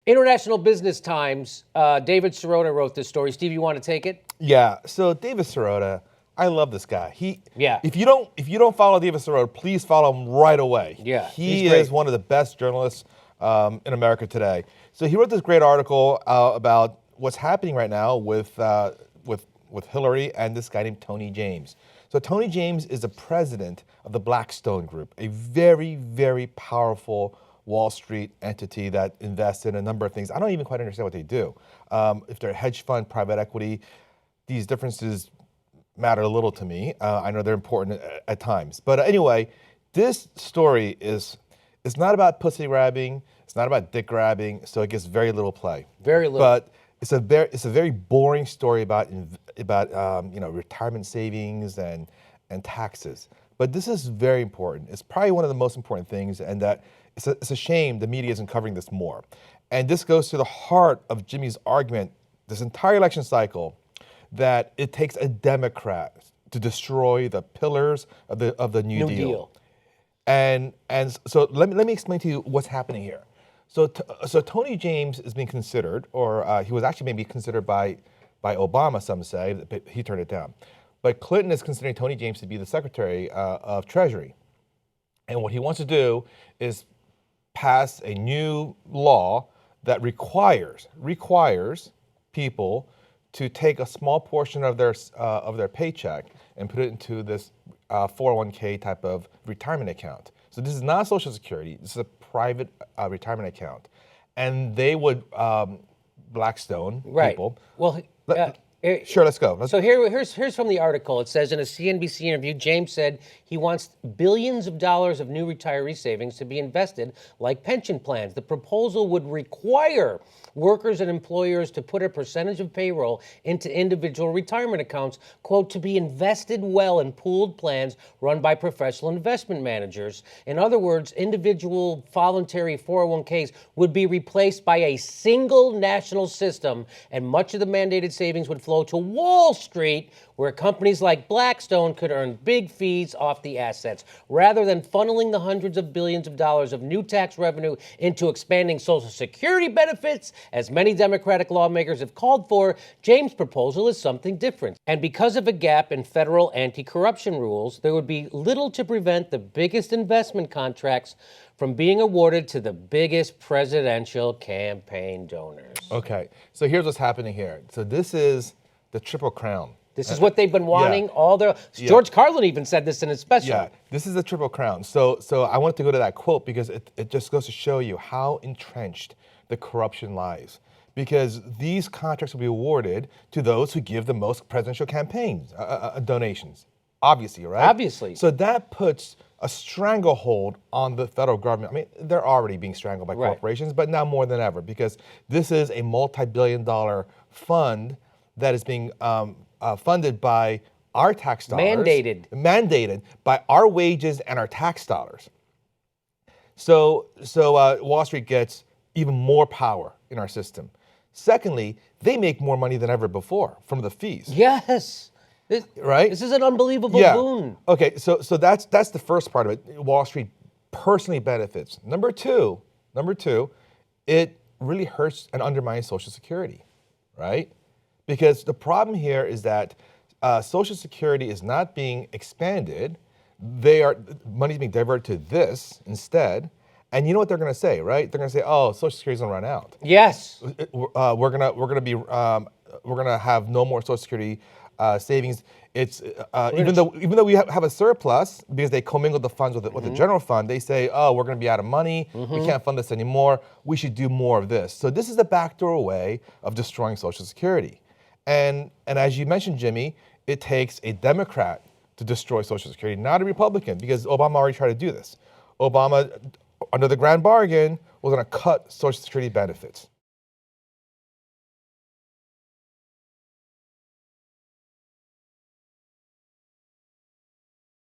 International Business Times, David Sirota wrote this story. Steve, you want to take it? Yeah. So David Sirota, I love this guy. Yeah. If you don't follow David Sirota, please follow him right away. Yeah, He he's great. is one of the best journalists in America today. So he wrote this great article about what's happening right now with Hillary and this guy named Tony James. So Tony James is the president of the Blackstone Group, a very, very powerful Wall Street entity that invests in a number of things. I don't even quite understand what they do. If they're a hedge fund, private equity, these differences matter a little to me. I know they're important at times. But anyway, this story is not about pussy grabbing. It's not about dick grabbing. So it gets very little play. Very little. But it's a very boring story about retirement savings and taxes. But this is very important. It's probably one of the most important things, and that it's a shame the media isn't covering this more. And this goes to the heart of Jimmy's argument this entire election cycle, that it takes a Democrat to destroy the pillars of the New Deal. And so let me explain to you what's happening here. So Tony James is being considered, or he was actually maybe considered by Obama, some say, but he turned it down. But Clinton is considering Tony James to be the Secretary of Treasury. And what he wants to do is pass a new law that requires people to take a small portion of their paycheck and put it into this 401k type of retirement account. So this is not Social Security. This is a private retirement account, and they would Blackstone people. Well, sure, let's go. So here's from the article. It says, in a CNBC interview, James said he wants billions of dollars of new retiree savings to be invested like pension plans. The proposal would require workers and employers to put a percentage of payroll into individual retirement accounts, quote, to be invested well in pooled plans run by professional investment managers. In other words, individual voluntary 401ks would be replaced by a single national system, and much of the mandated savings would flow to Wall Street, where companies like Blackstone could earn big fees off the assets. Rather than funneling the hundreds of billions of dollars of new tax revenue into expanding Social Security benefits, as many Democratic lawmakers have called for, James' proposal is something different. And because of a gap in federal anti-corruption rules, there would be little to prevent the biggest investment contracts from being awarded to the biggest presidential campaign donors. Okay, so here's what's happening here. So this is the Triple Crown. This is what they've been wanting George Carlin even said this in his special. Yeah, this is the Triple Crown. So I wanted to go to that quote because it just goes to show you how entrenched the corruption lies. Because these contracts will be awarded to those who give the most presidential campaigns donations. Obviously, right? Obviously. So that puts a stranglehold on the federal government. I mean, they're already being strangled by corporations, but now more than ever, because this is a multi-billion-dollar fund that is being funded by our tax dollars. Mandated by our wages and our tax dollars. So Wall Street gets even more power in our system. Secondly, they make more money than ever before from the fees. Yes. Right? This is an unbelievable boon. Okay, so that's the first part of it. Wall Street personally benefits. Number two, it really hurts and undermines Social Security, right? Because the problem here is that Social Security is not being expanded. Money's being diverted to this instead. And you know what they're going to say, right? They're going to say, "Oh, Social Security's going to run out." Yes. We're gonna have no more Social Security savings. It's even though we have a surplus because they commingled the funds with the general fund. They say, "Oh, we're going to be out of money. We can't fund this anymore. We should do more of this." So this is the backdoor way of destroying Social Security. And as you mentioned, Jimmy, it takes a Democrat to destroy Social Security, not a Republican, because Obama already tried to do this. Obama, under the grand bargain, was going to cut Social Security benefits.